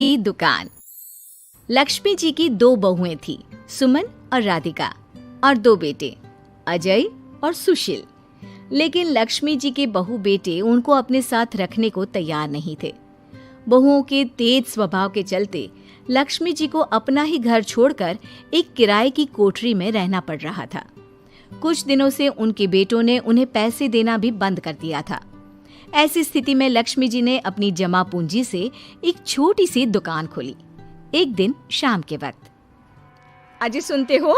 की दुकान। लक्ष्मी जी की दो बहुएं थी, सुमन और राधिका, और दो बेटे, अजय और सुशील। लेकिन लक्ष्मी जी के बहू बेटे उनको अपने साथ रखने को तैयार नहीं थे। बहुओं के तेज स्वभाव के चलते लक्ष्मी जी को अपना ही घर छोड़कर एक किराए की कोठरी में रहना पड़ रहा था। कुछ दिनों से उनके बेटों ने उन्हें पैसे देना भी बंद कर दिया था। ऐसी स्थिति में लक्ष्मी जी ने अपनी जमा पूंजी से एक छोटी सी दुकान खोली। एक दिन शाम के वक्त, अजय सुनते हो,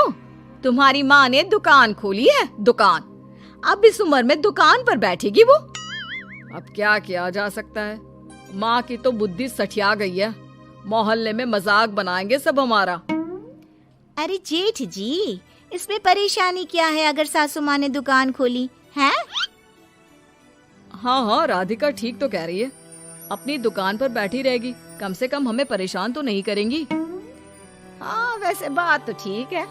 तुम्हारी माँ ने दुकान खोली है। दुकान अब इस उम्र में दुकान पर बैठेगी वो। अब क्या किया जा सकता है, माँ की तो बुद्धि सठिया गई है। मोहल्ले में मजाक बनाएंगे सब हमारा। अरे जेठ जी, इसमें परेशानी क्या है अगर सासू माँ ने दुकान खोली है? हाँ, राधिका ठीक तो कह रही है। अपनी दुकान पर बैठी रहेगी, कम से कम हमें परेशान तो नहीं करेंगी। हाँ, वैसे बात तो ठीक है।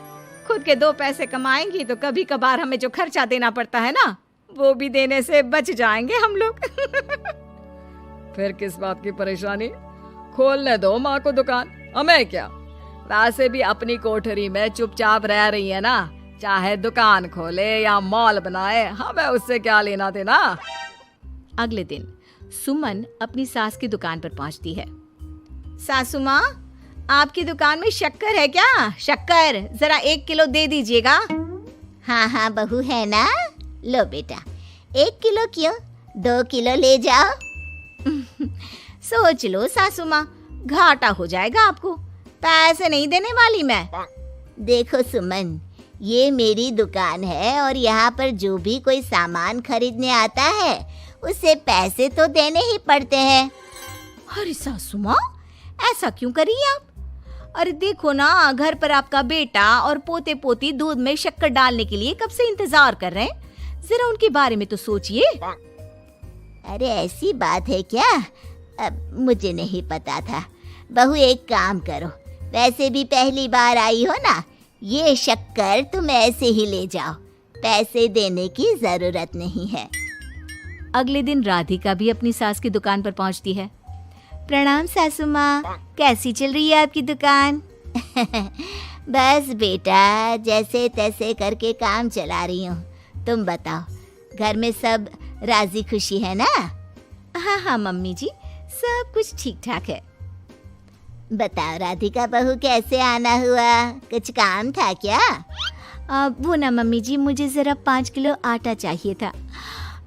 खुद के दो पैसे कमाएंगी तो कभी कभार हमें जो खर्चा देना पड़ता है ना, वो भी देने से बच जाएंगे हम लोग। फिर किस बात की परेशानी, खोलने दो माँ को दुकान, हमें क्या। वैसे भी अपनी कोठरी में चुपचाप रह रही है ना, चाहे दुकान खोले या मॉल बनाए, हमें उससे क्या लेना देना। अगले दिन सुमन अपनी सास की दुकान पर पहुंचती है। सासू माँ, आपकी दुकान में शक्कर है क्या? शक्कर जरा 1 किलो दे दीजिएगा। हाँ हाँ बहू है ना, लो बेटा 1 किलो क्यों, 2 किलो ले जाओ। सोच लो सासू माँ, घाटा हो जाएगा आपको, पैसे नहीं देने वाली मैं। देखो सुमन, ये मेरी दुकान है और यहाँ पर जो भी कोई सामान खरीदने आता है उसे पैसे तो देने ही पड़ते हैं। अरे सासू माँ, ऐसा क्यों कर रही आप? अरे देखो ना, घर पर आपका बेटा और पोते पोती दूध में शक्कर डालने के लिए कब से इंतजार कर रहे हैं। जरा उनके बारे में तो सोचिए। अरे ऐसी बात है क्या? अब मुझे नहीं पता था। बहू एक काम करो, वैसे भी पहली बार आई हो ना, ये शक्कर तुम ऐसे ही ले जाओ, पैसे देने की जरूरत नहीं है। अगले दिन राधिका भी अपनी सास की दुकान पर पहुंचती है। प्रणाम सासू माँ, कैसी चल रही है आपकी दुकान? बस बेटा, जैसे तैसे करके काम चला रही हूँ। तुम बताओ, घर में सब राजी खुशी है ना? हाँ हाँ मम्मी जी, सब कुछ ठीक ठाक है। बताओ राधिका बहू, कैसे आना हुआ? कुछ काम था क्या? वो ना मम्मी जी, मुझे जरा 5 किलो आटा चाहिए था।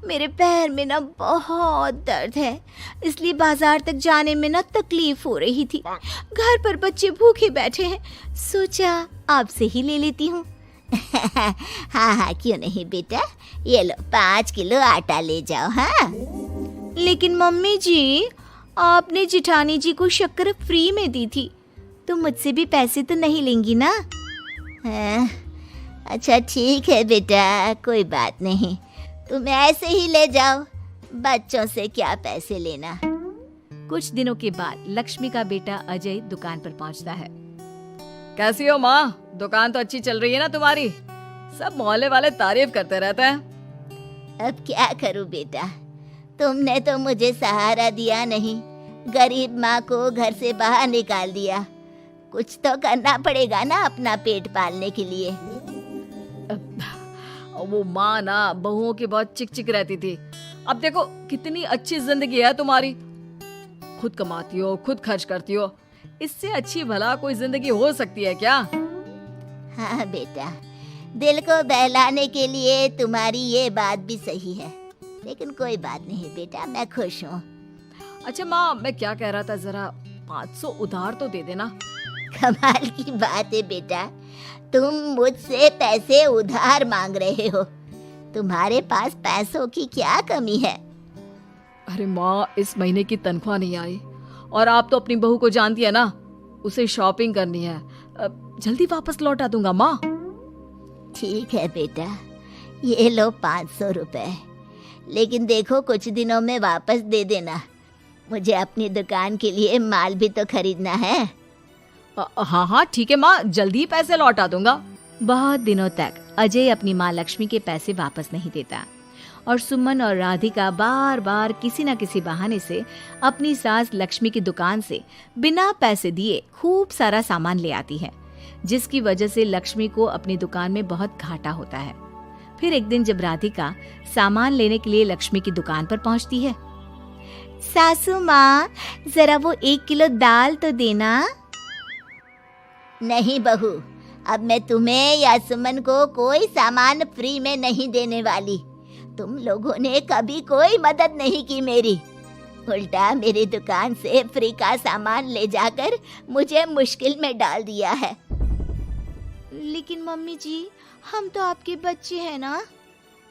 मेरे पैर में ना बहुत दर्द है, इसलिए बाजार तक जाने में ना तकलीफ हो रही थी। घर पर बच्चे भूखे बैठे हैं, सोचा आपसे ही ले लेती हूँ। हाँ हाँ क्यों नहीं बेटा, ये लो 5 किलो आटा ले जाओ। हाँ लेकिन मम्मी जी, आपने जिठानी जी को शक्कर फ्री में दी थी, तो मुझसे भी पैसे तो नहीं लेंगी ना? हाँ, अच्छा ठीक है बेटा, कोई बात नहीं, तुम ऐसे ही ले जाओ, बच्चों से क्या पैसे लेना। कुछ दिनों के बाद लक्ष्मी का बेटा अजय दुकान पर पहुंचता है। कैसी हो माँ, दुकान तो अच्छी चल रही है ना तुम्हारी? सब मोहल्ले वाले तारीफ करते रहते हैं। अब क्या करूं बेटा, तुमने तो मुझे सहारा दिया नहीं, गरीब माँ को घर से बाहर निकाल दिया। कुछ तो करना पड़ेगा ना अपना पेट पालने के लिए। वो माँ ना बहुओं की बहुत चिक चिक रहती थी। अब देखो कितनी अच्छी जिंदगी है तुम्हारी, खुद कमाती हो, खुद खर्च करती हो, इससे अच्छी भला कोई जिंदगी हो सकती है क्या? हाँ बेटा, दिल को बहलाने के लिए तुम्हारी ये बात भी सही है, लेकिन कोई बात नहीं बेटा, मैं खुश हूँ। अच्छा माँ, मैं क्या कह रहा था, जरा 500 उधार तो दे देना। कमाल की बात है बेटा, तुम मुझसे पैसे उधार मांग रहे हो? तुम्हारे पास पैसों की क्या कमी है? अरे माँ, इस महीने की तनख्वाह नहीं आई और आप तो अपनी बहू को जानती है ना, उसे शॉपिंग करनी है, जल्दी वापस लौटा दूंगा माँ। ठीक है बेटा, ये लो 500 रुपए, लेकिन देखो कुछ दिनों में वापस दे देना, मुझे अपनी दुकान के लिए माल भी तो खरीदना है। हाँ हाँ ठीक है माँ, जल्दी पैसे लौटा दूंगा। बहुत दिनों तक अजय अपनी माँ लक्ष्मी के पैसे वापस नहीं देता और सुमन और राधिका बार बार किसी न किसी बहाने से अपनी सास लक्ष्मी की दुकान से बिना पैसे दिए खूब सारा सामान ले आती है, जिसकी वजह से लक्ष्मी को अपनी दुकान में बहुत घाटा होता है। फिर एक दिन जब राधिका सामान लेने के लिए लक्ष्मी की दुकान पर पहुंचती है, सासू माँ, जरा वो 1 किलो दाल तो देना। नहीं बहू, अब मैं तुम्हें या सुमन को कोई सामान फ्री में नहीं देने वाली। तुम लोगों ने कभी कोई मदद नहीं की मेरी, उल्टा मेरी दुकान से फ्री का सामान ले जाकर मुझे मुश्किल में डाल दिया है। लेकिन मम्मी जी, हम तो आपके बच्चे हैं ना।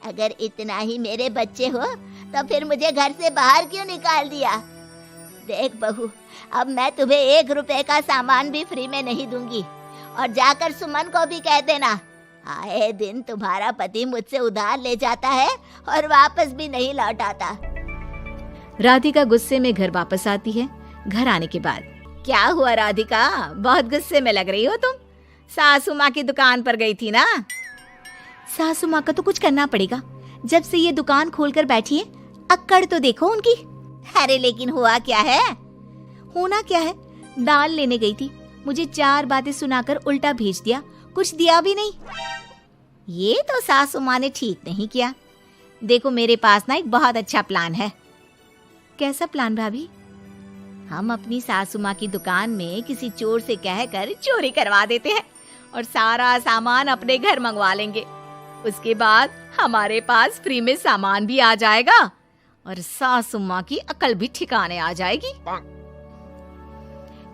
अगर इतना ही मेरे बच्चे हो तो फिर मुझे घर से बाहर क्यों निकाल दिया? देख बहू, अब मैं तुम्हें 1 रुपए का सामान भी फ्री में नहीं दूंगी। और जाकर सुमन को भी कह देना, आए दिन तुम्हारा पति मुझसे उधार ले जाता है और वापस भी नहीं लौट आता। राधिका गुस्से में घर वापस आती है। घर आने के बाद, क्या हुआ राधिका, बहुत गुस्से में लग रही हो तुम? सासू माँ की दुकान पर गई थी ना? सासू माँ का तो कुछ करना पड़ेगा, जब से ये दुकान खोलकर बैठी है। अक्कड़ तो देखो उनकी। अरे लेकिन हुआ क्या है? होना क्या है, दाल लेने गई थी, मुझे 4 बातें सुनाकर उल्टा भेज दिया, कुछ दिया भी नहीं। ये तो सासू माँ ने ठीक नहीं किया। देखो मेरे पास ना एक बहुत अच्छा प्लान है। कैसा प्लान भाभी? हम अपनी सासू माँ की दुकान में किसी चोर से कहकर चोरी करवा देते हैं और सारा सामान अपने घर मंगवा लेंगे। उसके बाद हमारे पास फ्री में सामान भी आ जाएगा और सासू माँ की अकल भी ठिकाने आ जाएगी।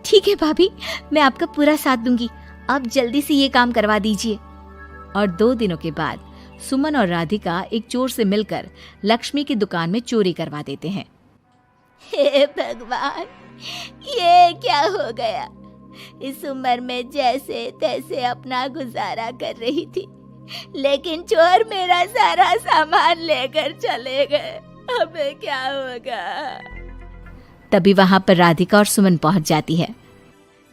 ठीक है भाभी, मैं आपका पूरा साथ दूंगी। अब जल्दी से ये काम करवा दीजिए। और 2 दिनों के बाद सुमन और राधिका एक चोर से मिलकर लक्ष्मी की दुकान में चोरी करवा देते हैं। हे भगवान, ये क्या हो गया? इस उम्र में जैसे तैसे अपना गुजारा कर रही थी, लेकिन चोर मेरा सारा सामान लेकर चले गए। अबे क्या होगा? तभी वहां पर राधिका और सुमन पहुंच जाती है।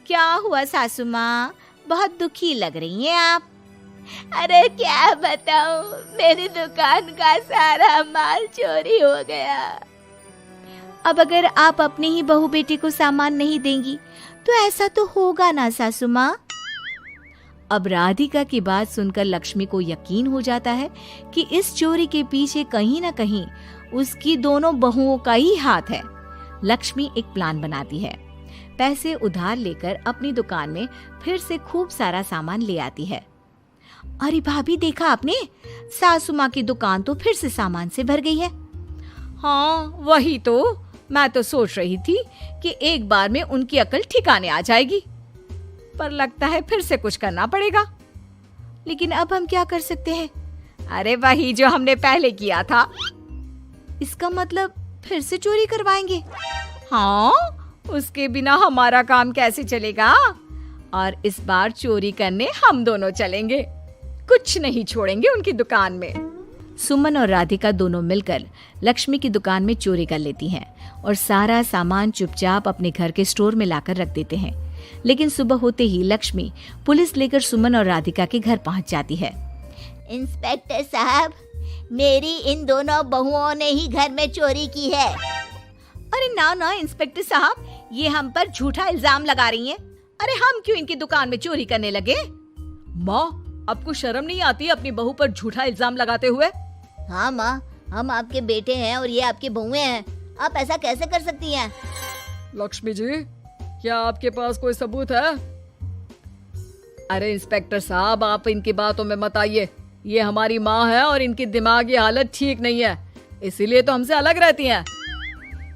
क्या हुआ सासू माँ, बहुत दुखी लग रही हैं आप। अरे क्या बताऊं, मेरी दुकान का सारा माल चोरी हो गया। अब अगर आप अपने ही बहू बेटे को सामान नहीं देंगी तो ऐसा तो होगा ना सासू माँ। अब राधिका की बात सुनकर लक्ष्मी को यकीन हो जाता है कि इस चोरी के पीछे कहीं न कहीं उसकी दोनों बहुओं का ही हाथ है। लक्ष्मी एक प्लान बनाती है। पैसे उधार लेकर अपनी दुकान में फिर से खूब सारा सामान ले आती है। अरे भाभी, देखा आपने, सासू माँ की दुकान तो फिर से सामान से भर गई है। हाँ वही तो, मैं तो सोच रही थी कि एक बार में उनकी अकल ठिकाने आ जाएगी, पर लगता है फिर से कुछ करना पड़ेगा। लेकिन अब हम क्या कर सकते हैं? अरे वही जो हमने पहले किया था। इसका मतलब फिर से चोरी करवाएंगे? हाँ, उसके बिना हमारा काम कैसे चलेगा? और इस बार चोरी करने हम दोनों चलेंगे, कुछ नहीं छोड़ेंगे उनकी दुकान में। सुमन और राधिका दोनों मिलकर लक्ष्मी की दुकान में चोरी कर लेती हैं और सारा सामान चुपचाप अपने घर के स्टोर में लाकर रख देते हैं। लेकिन सुबह होते ही लक्ष्मी पुलिस लेकर सुमन और राधिका के घर पहुंच जाती है। इंस्पेक्टर साहब, मेरी इन दोनों बहुओं ने ही घर में चोरी की है। अरे ना इंस्पेक्टर साहब, ये हम पर झूठा इल्जाम लगा रही हैं। अरे हम क्यों इनकी दुकान में चोरी करने लगे? माँ, आपको शर्म नहीं आती अपनी बहू पर झूठा इल्जाम लगाते हुए? हाँ माँ, हम आपके बेटे हैं और ये आपकी बहुएं हैं, आप ऐसा कैसे कर सकती हैं? लक्ष्मी जी, क्या आपके पास कोई सबूत है? अरे इंस्पेक्टर साहब, आप इनकी बातों में मत आइए। ये हमारी माँ है और इनकी दिमागी हालत ठीक नहीं है, इसीलिए तो हमसे अलग रहती हैं।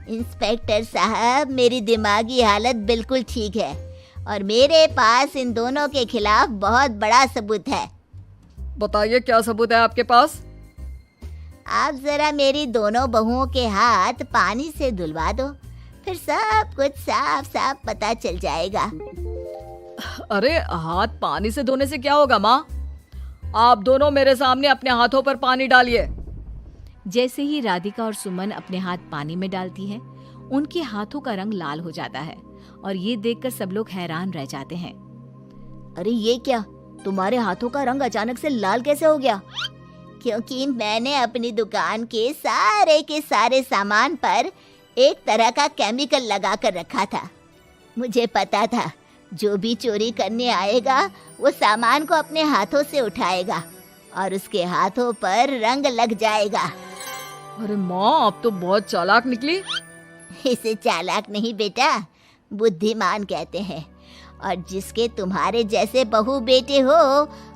इंस्पेक्टर साहब, मेरी दिमागी हालत बिल्कुल ठीक है और मेरे पास इन दोनों के खिलाफ बहुत बड़ा सबूत है। बताइए, क्या सबूत है आपके पास? आप जरा मेरी दोनों बहुओं के हाथ पानी से धुलवा दो, फिर सब कुछ साफ साफ पता चल जाएगा। अरे हाथ पानी से धोने से क्या होगा माँ? आप दोनों मेरे सामने अपने हाथों पर पानी डालिए। जैसे ही राधिका और सुमन अपने हाथ पानी में डालती हैं, उनके हाथों का रंग लाल हो जाता है और ये देखकर सब लोग हैरान रह जाते हैं। अरे ये क्या, तुम्हारे हाथों का रंग अचानक से लाल कैसे हो गया? क्योंकि मैंने अपनी दुकान के सारे सामान पर एक तरह का केमिकल लगा कर रखा था। मुझे पता था जो भी चोरी करने आएगा वो सामान को अपने हाथों से उठाएगा और उसके हाथों पर रंग लग जाएगा। अरे माँ, आप तो बहुत चालाक निकली। इसे चालाक नहीं बेटा, बुद्धिमान कहते हैं। और जिसके तुम्हारे जैसे बहू बेटे हो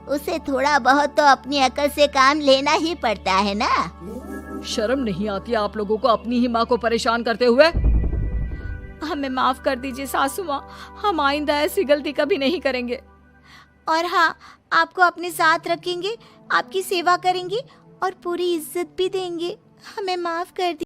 उसे थोड़ा बहुत तो अपनी अकल से काम लेना ही पड़ता है ना। शर्म नहीं आती आप लोगों को अपनी ही माँ को परेशान करते हुए? हमें माफ कर दीजिए सासू माँ, हम आइंदा ऐसी गलती कभी नहीं करेंगे। और हाँ, आपको अपने साथ रखेंगे, आपकी सेवा करेंगे और पूरी इज्जत भी देंगे। हमें माफ कर दीजिए।